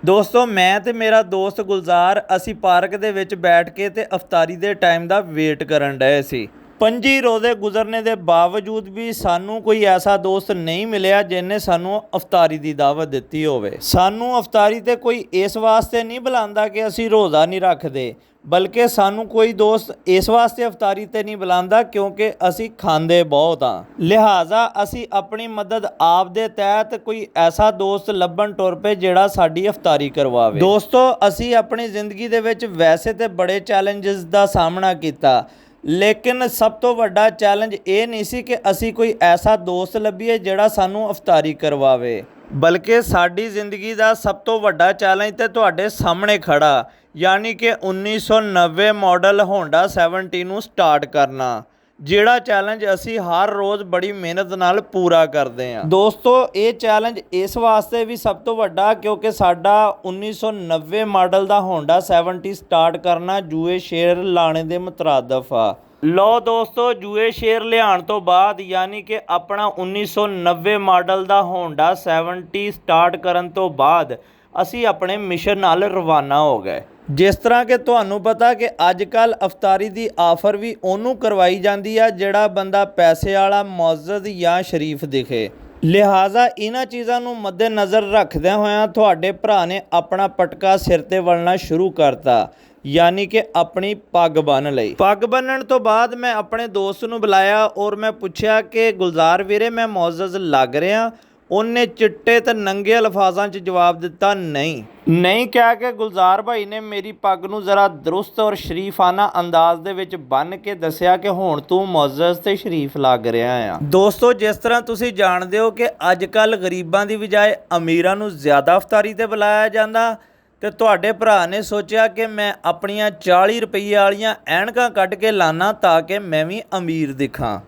ਦੋਸਤੋ ਮੈਂ ਤੇ ਮੇਰਾ ਦੋਸਤ ਗੁਲਜ਼ਾਰ ਅਸੀਂ ਪਾਰਕ ਦੇ ਵਿੱਚ ਬੈਠ ਕੇ ਤੇ ਅਫਤਾਰੀ ਦੇ ਟਾਈਮ ਦਾ ਵੇਟ ਕਰਨ ਡਏ ਸੀ। 25 ਰੋਜ਼ੇ ਗੁਜ਼ਰਨੇ ਦੇ ਬਾਵਜੂਦ ਵੀ ਸਾਨੂੰ ਕੋਈ ਐਸਾ ਦੋਸਤ ਨਹੀਂ ਮਿਲਿਆ ਜਿਹਨੇ ਸਾਨੂੰ ਅਫਤਾਰੀ ਦੀ ਦਾਵਤ ਦਿੱਤੀ ਹੋਵੇ। ਸਾਨੂੰ ਅਫਤਾਰੀ ਤੇ ਕੋਈ ਇਸ ਵਾਸਤੇ ਨਹੀਂ ਬੁਲਾਉਂਦਾ ਕਿ ਅਸੀਂ ਰੋਜ਼ਾ ਨਹੀਂ ਰੱਖਦੇ, ਬਲਕਿ ਸਾਨੂੰ ਕੋਈ ਦੋਸਤ ਇਸ ਵਾਸਤੇ ਅਫਤਾਰੀ ਤੇ ਨਹੀਂ ਬੁਲਾਉਂਦਾ ਕਿਉਂਕਿ ਅਸੀਂ ਖਾਂਦੇ ਬਹੁਤ ਹਾਂ। ਲਿਹਾਜ਼ਾ ਅਸੀਂ ਆਪਣੀ ਮਦਦ ਆਪ ਦੇ ਤਹਿਤ ਕੋਈ ਐਸਾ ਦੋਸਤ ਲੱਭਣ ਟੁਰ ਪਏ ਜਿਹੜਾ ਸਾਡੀ ਅਫਤਾਰੀ ਕਰਵਾਵੇ। ਦੋਸਤੋ ਅਸੀਂ ਆਪਣੀ ਜ਼ਿੰਦਗੀ ਦੇ ਵਿੱਚ ਵੈਸੇ ਤੇ ਬੜੇ ਚੈਲੰਜਸ ਦਾ ਸਾਹਮਣਾ ਕੀਤਾ, ਲੇਕਿਨ ਸਭ ਤੋਂ ਵੱਡਾ ਚੈਲੰਜ ਇਹ ਨਹੀਂ ਸੀ ਕਿ ਅਸੀਂ ਕੋਈ ਐਸਾ ਦੋਸਤ ਲੱਭੀਏ ਜਿਹੜਾ ਸਾਨੂੰ ਅਫਤਾਰੀ ਕਰਵਾਵੇ, ਬਲਕਿ ਸਾਡੀ ਜ਼ਿੰਦਗੀ ਦਾ ਸਭ ਤੋਂ ਵੱਡਾ ਚੈਲੰਜ ਤੇ ਤੁਹਾਡੇ ਸਾਹਮਣੇ ਖੜਾ, ਯਾਨੀ ਕਿ 1990 ਮਾਡਲ ਹੋਂਡਾ 70 ਨੂੰ ਸਟਾਰਟ ਕਰਨਾ, ਜਿਹੜਾ ਚੈਲੰਜ ਅਸੀਂ ਹਰ ਰੋਜ਼ ਬੜੀ ਮਿਹਨਤ ਨਾਲ ਪੂਰਾ ਕਰਦੇ ਹਾਂ। ਦੋਸਤੋ ਇਹ ਚੈਲੰਜ ਇਸ ਵਾਸਤੇ ਵੀ ਸਭ ਤੋਂ ਵੱਡਾ ਕਿਉਂਕਿ ਸਾਡਾ 1990 ਮਾਡਲ ਦਾ ਹੋਂਡਾ 70 ਸਟਾਰਟ ਕਰਨਾ ਜੂਏ ਸ਼ੇਰ ਲਾਣੇ ਦੇ ਮੁਤਰਾਦਫ ਆ। ਲਓ ਦੋਸਤੋ, ਜੂਏ ਸ਼ੇਰ ਲਿਆਉਣ ਤੋਂ ਬਾਅਦ ਯਾਨੀ ਕਿ ਆਪਣਾ 1990 ਮਾਡਲ ਦਾ ਹੋਂਡਾ 70 ਸਟਾਰਟ ਕਰਨ ਤੋਂ ਬਾਅਦ ਅਸੀਂ ਆਪਣੇ ਮਿਸ਼ਨ ਨਾਲ ਰਵਾਨਾ ਹੋ ਗਏ। ਜਿਸ ਤਰ੍ਹਾਂ ਕਿ ਤੁਹਾਨੂੰ ਪਤਾ ਕਿ ਅੱਜ ਕੱਲ੍ਹ ਅਫਤਾਰੀ ਦੀ ਆਫਰ ਵੀ ਉਹਨੂੰ ਕਰਵਾਈ ਜਾਂਦੀ ਆ ਜਿਹੜਾ ਬੰਦਾ ਪੈਸੇ ਵਾਲਾ, ਮੁਅੱਜ਼ਜ਼ ਜਾਂ ਸ਼ਰੀਫ ਦਿਖੇ। ਲਿਹਾਜ਼ਾ ਇਹਨਾਂ ਚੀਜ਼ਾਂ ਨੂੰ ਮੱਦੇ ਨਜ਼ਰ ਰੱਖਦਿਆਂ ਹੋਇਆਂ ਤੁਹਾਡੇ ਭਰਾ ਨੇ ਆਪਣਾ ਪਟਕਾ ਸਿਰ ਤੇ ਵਲਣਾ ਸ਼ੁਰੂ ਕਰਤਾ, ਯਾਨੀ ਕਿ ਆਪਣੀ ਪੱਗ ਬੰਨ੍ਹ ਲਈ। ਪੱਗ ਬੰਨ੍ਹਣ ਤੋਂ ਬਾਅਦ ਮੈਂ ਆਪਣੇ ਦੋਸਤ ਨੂੰ ਬੁਲਾਇਆ ਔਰ ਮੈਂ ਪੁੱਛਿਆ ਕਿ ਗੁਲਜ਼ਾਰ ਵੀਰੇ ਮੈਂ ਮੁਅੱਜ਼ਜ਼ ਲੱਗ ਰਿਹਾ। ਉਹਨੇ ਚਿੱਟੇ ਤੇ ਨੰਗੇ ਅਲਫਾਜ਼ਾਂ 'ਚ ਜਵਾਬ ਦਿੱਤਾ ਨਹੀਂ ਕਹਿ ਕੇ ਗੁਲਜ਼ਾਰ ਭਾਈ ਨੇ ਮੇਰੀ ਪੱਗ ਨੂੰ ਜ਼ਰਾ ਦਰੁਸਤ ਔਰ ਸ਼ਰੀਫਾਨਾ ਅੰਦਾਜ਼ ਦੇ ਵਿੱਚ ਬੰਨ੍ਹ ਕੇ ਦੱਸਿਆ ਕਿ ਹੁਣ ਤੂੰ ਮੁਅੱਜ਼ਜ਼ ਤੇ ਸ਼ਰੀਫ ਲੱਗ ਰਿਹਾ ਆ। ਦੋਸਤੋ ਜਿਸ ਤਰ੍ਹਾਂ ਤੁਸੀਂ ਜਾਣਦੇ ਹੋ ਕਿ ਅੱਜ ਕੱਲ੍ਹ ਗਰੀਬਾਂ ਦੀ ਬਜਾਏ ਅਮੀਰਾਂ ਨੂੰ ਜ਼ਿਆਦਾ ਅਫਤਾਰੀ ਤੇ ਬੁਲਾਇਆ ਜਾਂਦਾ, ਤੇ ਤੁਹਾਡੇ ਭਰਾ ਨੇ ਸੋਚਿਆ ਕਿ ਮੈਂ ਆਪਣੀਆਂ 40 ਰੁਪਈਏ ਵਾਲੀਆਂ ਐਨਕਾਂ ਕੱਢ ਕੇ ਲਾਨਾ ਤਾਂ ਕਿ ਮੈਂ ਵੀ ਅਮੀਰ ਦਿਖਾਂ।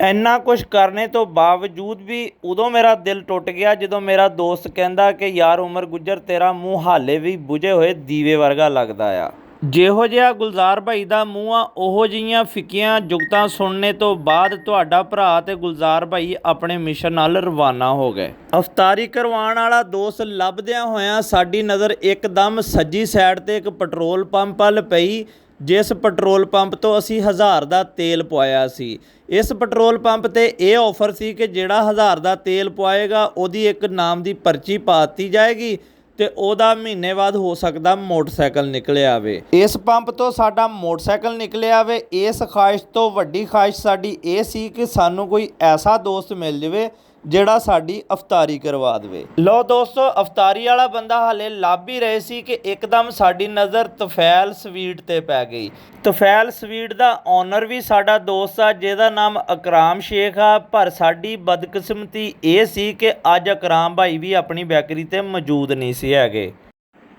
ਇੰਨਾ ਕੁਛ ਕਰਨੇ ਤੋਂ ਬਾਵਜੂਦ ਵੀ ਉਦੋਂ ਮੇਰਾ ਦਿਲ ਟੁੱਟ ਗਿਆ ਜਦੋਂ ਮੇਰਾ ਦੋਸਤ ਕਹਿੰਦਾ ਕਿ ਯਾਰ ਉਮਰ ਗੁੱਜਰ ਤੇਰਾ ਮੂੰਹ ਹਾਲੇ ਵੀ ਬੁਝੇ ਹੋਏ ਦੀਵੇ ਵਰਗਾ ਲੱਗਦਾ ਆ। ਜਿਹੋ ਜਿਹਾ ਗੁਲਜ਼ਾਰ ਭਾਈ ਦਾ ਮੂੰਹ ਆ ਉਹੋ ਜਿਹੀਆਂ ਫਿੱਕੀਆਂ ਜੁਗਤਾਂ ਸੁਣਨੇ ਤੋਂ ਬਾਅਦ ਤੁਹਾਡਾ ਭਰਾ ਤੇ ਗੁਲਜ਼ਾਰ ਭਾਈ ਆਪਣੇ ਮਿਸ਼ਨ ਨਾਲ ਰਵਾਨਾ ਹੋ ਗਏ। ਅਫਤਾਰੀ ਕਰਵਾਉਣ ਵਾਲਾ ਦੋਸਤ ਲੱਭਦਿਆਂ ਹੋਇਆਂ ਸਾਡੀ ਨਜ਼ਰ ਇੱਕਦਮ ਸੱਜੀ ਸਾਈਡ ਤੇ ਇੱਕ ਪੈਟਰੋਲ ਪੰਪ ਵੱਲ ਪਈ, ਜਿਸ ਪੈਟਰੋਲ ਪੰਪ ਤੋਂ ਅਸੀਂ 1000 ਦਾ ਤੇਲ ਪਵਾਇਆ ਸੀ। ਇਸ ਪੈਟਰੋਲ ਪੰਪ ਤੇ ਇਹ ਆਫਰ ਸੀ ਕਿ ਜਿਹੜਾ 1000 ਦਾ ਤੇਲ ਪਵਾਏਗਾ ਉਹਦੀ ਇੱਕ ਨਾਮ ਦੀ ਪਰਚੀ ਪਾ ਦਿੱਤੀ ਜਾਏਗੀ ਤੇ ਉਹਦਾ ਮਹੀਨੇ ਬਾਅਦ ਹੋ ਸਕਦਾ ਮੋਟਰਸਾਈਕਲ ਨਿਕਲਿਆ ਆਵੇ। ਇਸ ਪੰਪ ਤੋਂ ਸਾਡਾ ਮੋਟਰਸਾਈਕਲ ਨਿਕਲਿਆ ਆਵੇ। ਇਸ ਖਾਹਿਸ਼ ਤੋਂ ਵੱਡੀ ਖਾਹਿਸ਼ ਸਾਡੀ ਇਹ ਸੀ ਕਿ ਸਾਨੂੰ ਕੋਈ ਐਸਾ ਦੋਸਤ ਮਿਲ ਜਾਵੇ ਜਿਹੜਾ ਸਾਡੀ ਅਫਤਾਰੀ ਕਰਵਾ ਦੇਵੇ। ਲਓ ਦੋਸਤੋ, ਅਫਤਾਰੀ ਵਾਲਾ ਬੰਦਾ ਹਾਲੇ ਲੱਭ ਹੀ ਰਹੇ ਸੀ ਕਿ ਇੱਕਦਮ ਸਾਡੀ ਨਜ਼ਰ ਤਫੈਲ ਸਵੀਟ ਤੇ ਪੈ ਗਈ। ਤਫੈਲ ਸਵੀਟ ਦਾ ਓਨਰ ਵੀ ਸਾਡਾ ਦੋਸਤ ਆ ਜਿਹਦਾ ਨਾਮ ਅਕਰਾਮ ਸ਼ੇਖ ਆ, ਪਰ ਸਾਡੀ ਬਦਕਿਸਮਤੀ ਇਹ ਸੀ ਕਿ ਅੱਜ ਅਕਰਾਮ ਭਾਈ ਵੀ ਆਪਣੀ ਬੈਕਰੀ ਤੇ ਮੌਜੂਦ ਨਹੀਂ ਸੀ ਹੈਗੇ।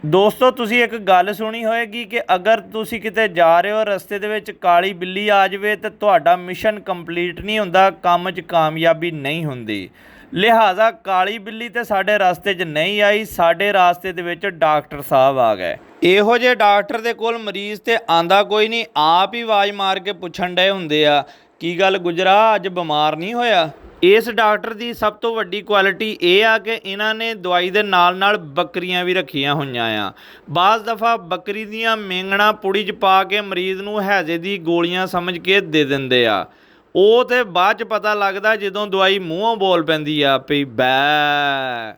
ਦੋਸਤੋ ਤੁਸੀਂ ਇੱਕ ਗੱਲ ਸੁਣੀ ਹੋਏਗੀ ਕਿ ਅਗਰ ਤੁਸੀਂ ਕਿਤੇ ਜਾ ਰਹੇ ਹੋ ਰਸਤੇ ਦੇ ਵਿੱਚ ਕਾਲੀ ਬਿੱਲੀ ਆ ਜਾਵੇ ਤਾਂ ਤੁਹਾਡਾ ਮਿਸ਼ਨ ਕੰਪਲੀਟ ਨਹੀਂ ਹੁੰਦਾ, ਕੰਮ 'ਚ ਕਾਮਯਾਬੀ ਨਹੀਂ ਹੁੰਦੀ। ਲਿਹਾਜ਼ਾ ਕਾਲੀ ਬਿੱਲੀ ਤੇ ਸਾਡੇ ਰਸਤੇ 'ਚ ਨਹੀਂ ਆਈ, ਸਾਡੇ ਰਾਸਤੇ ਦੇ ਵਿੱਚ ਡਾਕਟਰ ਸਾਹਿਬ ਆ ਗਏ। ਇਹੋ ਜਿਹੇ ਡਾਕਟਰ ਦੇ ਕੋਲ ਮਰੀਜ਼ ਤੇ ਆਂਦਾ ਕੋਈ ਨਹੀਂ, ਆਪ ਹੀ ਆਵਾਜ਼ ਮਾਰ ਕੇ ਪੁੱਛਣ ਡਏ ਹੁੰਦੇ ਆ ਕੀ ਗੱਲ ਗੁਜਰਾ ਅੱਜ ਬਿਮਾਰ ਨਹੀਂ ਹੋਇਆ। ਇਸ ਡਾਕਟਰ ਦੀ ਸਭ ਤੋਂ ਵੱਡੀ ਕੁਆਲਿਟੀ ਇਹ ਆ ਕਿ ਇਹਨਾਂ ਨੇ ਦਵਾਈ ਦੇ ਨਾਲ ਨਾਲ ਬੱਕਰੀਆਂ ਵੀ ਰੱਖੀਆਂ ਹੋਈਆਂ ਆ। ਬਾਜ਼ ਦਫਾ ਬੱਕਰੀ ਦੀਆਂ ਮੇਂਗਣਾ ਪੁੜੀ 'ਚ ਪਾ ਕੇ ਮਰੀਜ਼ ਨੂੰ ਹੈਜ਼ੇ ਦੀ ਗੋਲੀਆਂ ਸਮਝ ਕੇ ਦੇ ਦਿੰਦੇ ਆ। ਉਹ ਤੇ ਬਾਅਦ 'ਚ ਪਤਾ ਲੱਗਦਾ ਜਦੋਂ ਦਵਾਈ ਮੂੰਹੋਂ ਬੋਲ ਪੈਂਦੀ ਆ ਪਈ ਬੈ।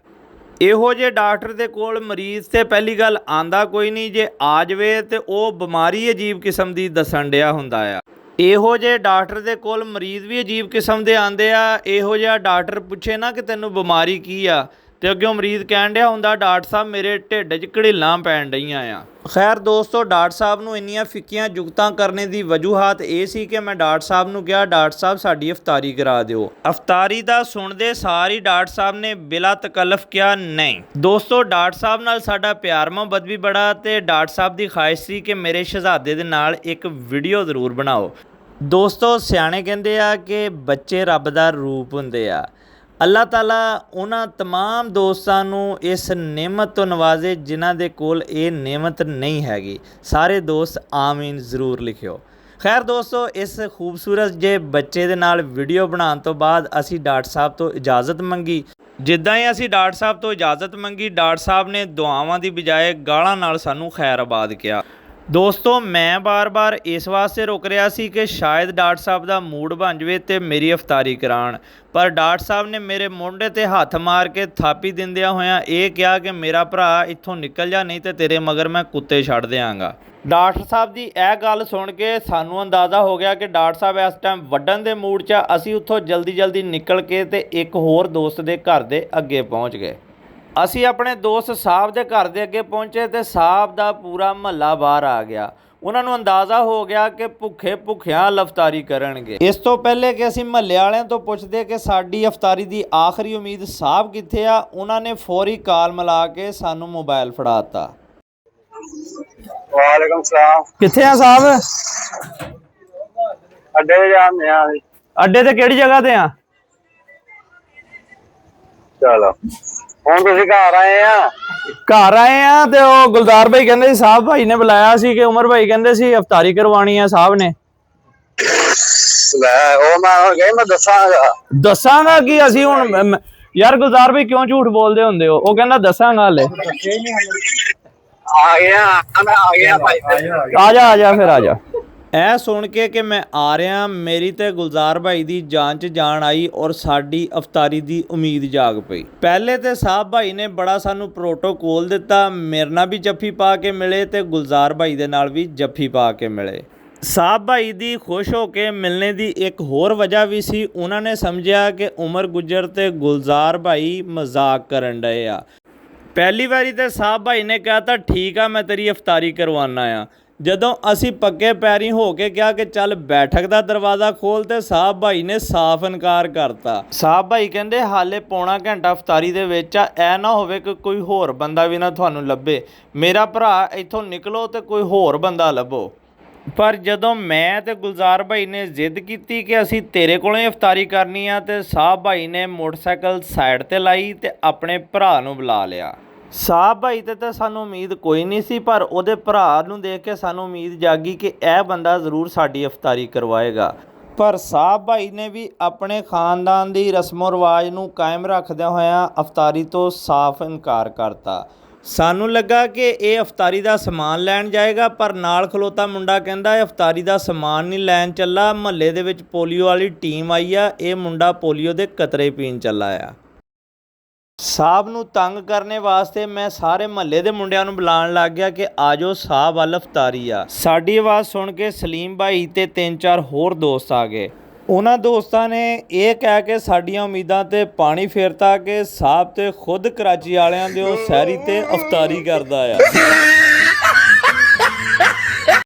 ਇਹੋ ਜਿਹੇ ਡਾਕਟਰ ਦੇ ਕੋਲ ਮਰੀਜ਼ ਤੇ ਪਹਿਲੀ ਗੱਲ ਆਂਦਾ ਕੋਈ ਨਹੀਂ, ਜੇ ਆ ਜਾਵੇ ਤੇ ਉਹ ਬਿਮਾਰੀ ਅਜੀਬ ਕਿਸਮ ਦੀ ਦੱਸਣ ਡਿਆ ਹੁੰਦਾ ਆ। ਇਹੋ ਜਿਹੇ ਡਾਕਟਰ ਦੇ ਕੋਲ ਮਰੀਜ਼ ਵੀ ਅਜੀਬ ਕਿਸਮ ਦੇ ਆਉਂਦੇ ਆ। ਇਹੋ ਜਿਹਾ ਡਾਕਟਰ ਪੁੱਛੇ ਨਾ ਕਿ ਤੈਨੂੰ ਬਿਮਾਰੀ ਕੀ ਆ ਤੇ ਅੱਗਿਓਂ ਮਰੀਜ਼ ਕਹਿਣ ਡਿਆ ਹੁੰਦਾ ਡਾਕਟਰ ਸਾਹਿਬ ਮੇਰੇ ਢਿੱਡ 'ਚ ਘੜੀਲਾਂ ਪੈਣ ਡਈਆਂ ਆ। ਖੈਰ ਦੋਸਤੋ, ਡਾਕਟਰ ਸਾਹਿਬ ਨੂੰ ਇੰਨੀਆਂ ਫਿੱਕੀਆਂ ਜੁਗਤਾਂ ਕਰਨੇ ਦੀ ਵਜੂਹਾਤ ਇਹ ਸੀ ਕਿ ਮੈਂ ਡਾਕਟਰ ਸਾਹਿਬ ਨੂੰ ਕਿਹਾ ਡਾਕਟਰ ਸਾਹਿਬ ਸਾਡੀ ਅਫਤਾਰੀ ਕਰਾ ਦਿਓ। ਅਫਤਾਰੀ ਦਾ ਸੁਣਦੇ ਸਾਰ ਹੀ ਡਾਕਟਰ ਸਾਹਿਬ ਨੇ ਬਿਲਾ ਤਕੱਲਫ ਕਿਹਾ ਨਹੀਂ। ਦੋਸਤੋ ਡਾਕਟਰ ਸਾਹਿਬ ਨਾਲ ਸਾਡਾ ਪਿਆਰ ਮੁਹੱਬਤ ਵੀ ਬੜਾ ਤੇ ਡਾਕਟਰ ਸਾਹਿਬ ਦੀ ਖਾਹਿਸ਼ ਸੀ ਕਿ ਮੇਰੇ ਸ਼ਹਿਜ਼ਾਦੇ ਦੇ ਨਾਲ ਇੱਕ ਵੀਡੀਓ ਜ਼ਰੂਰ ਬਣਾਓ। ਦੋਸਤੋ ਸਿਆਣੇ ਕਹਿੰਦੇ ਆ ਕਿ ਬੱਚੇ ਰੱਬ ਦਾ ਰੂਪ ਹੁੰਦੇ ਆ। ਅੱਲਾਹ ਤਾਲਾ ਉਹਨਾਂ ਤਮਾਮ ਦੋਸਤਾਂ ਨੂੰ ਇਸ ਨਿਮਤ ਤੋਂ ਨਵਾਜ਼ੇ ਜਿਨ੍ਹਾਂ ਦੇ ਕੋਲ ਇਹ ਨਿਮਤ ਨਹੀਂ ਹੈਗੀ। ਸਾਰੇ ਦੋਸਤ ਆਮੀਨ ਜ਼ਰੂਰ ਲਿਖਿਓ। ਖੈਰ ਦੋਸਤੋ, ਇਸ ਖੂਬਸੂਰਤ ਜਿਹੇ ਬੱਚੇ ਦੇ ਨਾਲ ਵੀਡੀਓ ਬਣਾਉਣ ਤੋਂ ਬਾਅਦ ਅਸੀਂ ਡਾਕਟਰ ਸਾਹਿਬ ਤੋਂ ਇਜਾਜ਼ਤ ਮੰਗੀ। ਜਿੱਦਾਂ ਹੀ ਅਸੀਂ ਡਾਕਟਰ ਸਾਹਿਬ ਤੋਂ ਇਜਾਜ਼ਤ ਮੰਗੀ, ਡਾਕਟਰ ਸਾਹਿਬ ਨੇ ਦੁਆਵਾਂ ਦੀ ਬਜਾਏ ਗਾਲਾਂ ਨਾਲ ਸਾਨੂੰ ਖੈਰਾਬਾਦ ਕਿਹਾ। ਦੋਸਤੋ, ਮੈਂ ਬਾਰ-ਬਾਰ ਇਸ ਵਾਸਤੇ ਰੁਕ ਰਿਹਾ ਸੀ ਕਿ ਸ਼ਾਇਦ ਡਾਕਟਰ ਸਾਹਿਬ ਦਾ ਮੂਡ ਬਣ ਜਾਵੇ ਤੇ ਮੇਰੀ ਅਫਤਾਰੀ ਕਰਾਉਣ, ਪਰ ਡਾਕਟਰ ਸਾਹਿਬ ਨੇ ਮੇਰੇ ਮੋਢੇ ਤੇ ਹੱਥ ਮਾਰ ਕੇ ਥਾਪੀ ਦਿੰਦਿਆਂ ਹੋਇਆਂ ਇਹ ਕਿਹਾ ਕਿ ਮੇਰਾ ਭਰਾ ਇੱਥੋਂ ਨਿਕਲ ਜਾ, ਨਹੀਂ ਤੇ ਤੇਰੇ ਮਗਰ ਮੈਂ ਕੁੱਤੇ ਛੱਡ ਦਿਆਂਗਾ। ਡਾਕਟਰ ਸਾਹਿਬ ਦੀ ਇਹ ਗੱਲ ਸੁਣ ਕੇ ਸਾਨੂੰ ਅੰਦਾਜ਼ਾ ਹੋ ਗਿਆ ਕਿ ਡਾਕਟਰ ਸਾਹਿਬ ਇਸ ਟਾਈਮ ਵੱਢਣ ਦੇ ਮੂਡ 'ਚ। ਅਸੀਂ ਉੱਥੋਂ ਜਲਦੀ ਨਿਕਲ ਕੇ ਤੇ ਇੱਕ ਹੋਰ ਦੋਸਤ ਦੇ ਘਰ ਦੇ ਅੱਗੇ ਪਹੁੰਚ ਗਏ। ਅਸੀਂ ਆਪਣੇ ਦੋਸਤ ਸਾਹਿਬ ਦੇ ਘਰ ਦੇ ਅੱਗੇ ਪਹੁੰਚੇ ਤੇ ਸਾਹਿਬ ਦਾ ਪੂਰਾ ਮਹੱਲਾ ਬਾਹਰ ਆ ਗਿਆ। ਉਹਨਾਂ ਨੂੰ ਅੰਦਾਜ਼ਾ ਹੋ ਗਿਆ ਕਿ ਭੁੱਖਿਆਂ ਅਫਤਾਰੀ ਕਰਨਗੇ। ਇਸ ਤੋਂ ਪਹਿਲੇ ਕਿ ਅਸੀਂ ਮਹੱਲੇ ਵਾਲਿਆਂ ਤੋਂ ਪੁੱਛਦੇ ਕਿ ਸਾਡੀ ਅਫਤਾਰੀ ਦੀ ਆਖਰੀ ਉਮੀਦ ਸਾਹਿਬ ਕਿੱਥੇ ਆ, ਉਹਨਾਂ ਨੇ ਫੌਰੀ ਕਾਲ ਮਿਲਾ ਕੇ ਸਾਨੂੰ ਮੋਬਾਈਲ ਫੜਾ ਦਿੱਤਾ। ਵਾਲੇਕੁਮ ਸਲਾਮ। ਕਿੱਥੇ ਆ ਸਾਹਿਬ? ਅੱਡੇ ਤੇ ਜਾਂਦੇ ਆ। ਅੱਡੇ ਤੇ ਕਿਹੜੀ ਜਗ੍ਹਾ ਤੇ ਆ? ਚਲੋ ਹੁਣ ਤੁਸੀਂ ਘਰ ਆਏ ਆ? ਘਰ ਆਏ ਆ ਤੇ ਉਹ ਗੁਲਜ਼ਾਰ ਭਾਈ ਕਹਿੰਦੇ ਸੀ ਸਾਹਿਬ ਭਾਈ ਨੇ ਬੁਲਾਇਆ ਸੀ ਕਿ ਉਮਰ ਭਾਈ ਕਹਿੰਦੇ ਸੀ ਅਫਤਾਰੀ ਕਰਵਾਉਣੀ ਆ ਸਾਹਿਬ ਨੇ। ਲੈ ਉਹ ਮੈਂ ਦੱਸਾਂਗਾ ਕਿ ਅਸੀਂ ਹੁਣ ਯਾਰ ਗੁਲਜ਼ਾਰ ਭਾਈ ਕਿਉਂ ਝੂਠ ਬੋਲਦੇ ਹੁੰਦੇ ਹੋ? ਉਹ ਕਹਿੰਦਾ ਦੱਸਾਂਗਾ ਹਲੇ। ਆ ਗਿਆ ਭਾਈ। ਆ ਜਾ ਫਿਰ ਆ ਜਾ। ਇਹ ਸੁਣ ਕੇ ਕਿ ਮੈਂ ਆ ਰਿਹਾ, ਮੇਰੀ ਤੇ ਗੁਲਜ਼ਾਰ ਭਾਈ ਦੀ ਜਾਨ 'ਚ ਜਾਨ ਆਈ ਔਰ ਸਾਡੀ ਅਫਤਾਰੀ ਦੀ ਉਮੀਦ ਜਾਗ ਪਈ। ਪਹਿਲੇ ਤੇ ਸਾਹਿਬ ਭਾਈ ਨੇ ਬੜਾ ਸਾਨੂੰ ਪ੍ਰੋਟੋਕੋਲ ਦਿੱਤਾ, ਮੇਰੇ ਨਾਲ ਵੀ ਜੱਫੀ ਪਾ ਕੇ ਮਿਲੇ ਤੇ ਗੁਲਜ਼ਾਰ ਭਾਈ ਦੇ ਨਾਲ ਵੀ ਜੱਫੀ ਪਾ ਕੇ ਮਿਲੇ। ਸਾਹਿਬ ਭਾਈ ਦੀ ਖੁਸ਼ ਹੋ ਕੇ ਮਿਲਣੇ ਦੀ ਇੱਕ ਹੋਰ ਵਜ੍ਹਾ ਵੀ ਸੀ। ਉਹਨਾਂ ਨੇ ਸਮਝਿਆ ਕਿ ਉਮਰ ਗੁੱਜਰ ਤੇ ਗੁਲਜ਼ਾਰ ਭਾਈ ਮਜ਼ਾਕ ਕਰਨ ਡਏ ਆ। ਪਹਿਲੀ ਵਾਰੀ ਤੇ ਸਾਹਿਬ ਭਾਈ ਨੇ ਕਿਹਾ ਤਾਂ ਠੀਕ ਆ, ਮੈਂ ਤੇਰੀ ਅਫਤਾਰੀ ਕਰਵਾਉਣਾ ਆ। ਜਦੋਂ ਅਸੀਂ ਪੱਕੇ ਪੈਰੀਂ ਹੋ ਕੇ ਕਿਹਾ ਕਿ ਚੱਲ ਬੈਠਕ ਦਾ ਦਰਵਾਜ਼ਾ ਖੋਲ, ਤੇ ਸਾਹਿਬ ਭਾਈ ਨੇ ਸਾਫ਼ ਇਨਕਾਰ ਕਰਤਾ। ਸਾਹਿਬ ਭਾਈ ਕਹਿੰਦੇ ਹਾਲੇ ਪੌਣਾ ਘੰਟਾ ਅਫਤਾਰੀ ਦੇ ਵਿੱਚ ਆ, ਐ ਨਾ ਹੋਵੇ ਕਿ ਕੋਈ ਹੋਰ ਬੰਦਾ ਵੀ ਨਾ ਤੁਹਾਨੂੰ ਲੱਭੇ। ਮੇਰਾ ਭਰਾ ਇੱਥੋਂ ਨਿਕਲੋ ਤੇ ਕੋਈ ਹੋਰ ਬੰਦਾ ਲੱਭੋ। ਪਰ ਜਦੋਂ ਮੈਂ ਤੇ ਗੁਲਜ਼ਾਰ ਭਾਈ ਨੇ ਜ਼ਿੱਦ ਕੀਤੀ ਕਿ ਅਸੀਂ ਤੇਰੇ ਕੋਲੋਂ ਹੀ ਅਫਤਾਰੀ ਕਰਨੀ ਆ, ਤੇ ਸਾਹਿਬ ਭਾਈ ਨੇ ਮੋਟਰਸਾਈਕਲ ਸਾਈਡ ਤੇ ਲਾਈ ਤੇ ਆਪਣੇ ਭਰਾ ਨੂੰ ਬੁਲਾ ਲਿਆ। ਸਾਹਿਬ ਭਾਈ ਤੇ ਤਾਂ ਸਾਨੂੰ ਉਮੀਦ ਕੋਈ ਨਹੀਂ ਸੀ, ਪਰ ਉਹਦੇ ਭਰਾ ਨੂੰ ਦੇਖ ਕੇ ਸਾਨੂੰ ਉਮੀਦ ਜਾਗੀ ਕਿ ਇਹ ਬੰਦਾ ਜ਼ਰੂਰ ਸਾਡੀ ਅਫਤਾਰੀ ਕਰਵਾਏਗਾ। ਪਰ ਸਾਹਿਬ ਭਾਈ ਨੇ ਵੀ ਆਪਣੇ ਖਾਨਦਾਨ ਦੀ ਰਸਮੋ ਰਿਵਾਜ ਨੂੰ ਕਾਇਮ ਰੱਖਦਿਆਂ ਹੋਇਆਂ ਅਫਤਾਰੀ ਤੋਂ ਸਾਫ਼ ਇਨਕਾਰ ਕਰਤਾ। ਸਾਨੂੰ ਲੱਗਾ ਕਿ ਇਹ ਅਫਤਾਰੀ ਦਾ ਸਮਾਨ ਲੈਣ ਜਾਏਗਾ, ਪਰ ਨਾਲ ਖਲੋਤਾ ਮੁੰਡਾ ਕਹਿੰਦਾ ਇਹ ਅਫਤਾਰੀ ਦਾ ਸਮਾਨ ਨਹੀਂ ਲੈਣ ਚੱਲਾ, ਮਹੱਲੇ ਦੇ ਵਿੱਚ ਪੋਲੀਓ ਵਾਲੀ ਟੀਮ ਆਈ ਆ, ਇਹ ਮੁੰਡਾ ਪੋਲੀਓ ਦੇ ਕਤਰੇ ਪੀਣ ਚੱਲਾ ਆ। ਸਾਹਿਬ ਨੂੰ ਤੰਗ ਕਰਨੇ ਵਾਸਤੇ ਮੈਂ ਸਾਰੇ ਮਹੱਲੇ ਦੇ ਮੁੰਡਿਆਂ ਨੂੰ ਬੁਲਾਉਣ ਲੱਗ ਗਿਆ ਕਿ ਆ ਜਾਓ ਸਾਹਿਬ ਵੱਲ ਅਫਤਾਰੀ ਆ। ਸਾਡੀ ਆਵਾਜ਼ ਸੁਣ ਕੇ ਸਲੀਮ ਭਾਈ ਤੇ 3-4 ਹੋਰ ਦੋਸਤ ਆ ਗਏ। ਉਹਨਾਂ ਦੋਸਤਾਂ ਨੇ ਇਹ ਕਹਿ ਕੇ ਸਾਡੀਆਂ ਉਮੀਦਾਂ ਤੇ ਪਾਣੀ ਫੇਰਤਾ ਕਿ ਸਾਹਿਬ ਤੇ ਖੁਦ ਕਰਾਚੀ ਵਾਲਿਆਂ ਦੇ ਉਹ ਸੈਰੀ ਤੇ ਅਫਤਾਰੀ ਕਰਦਾ ਆ।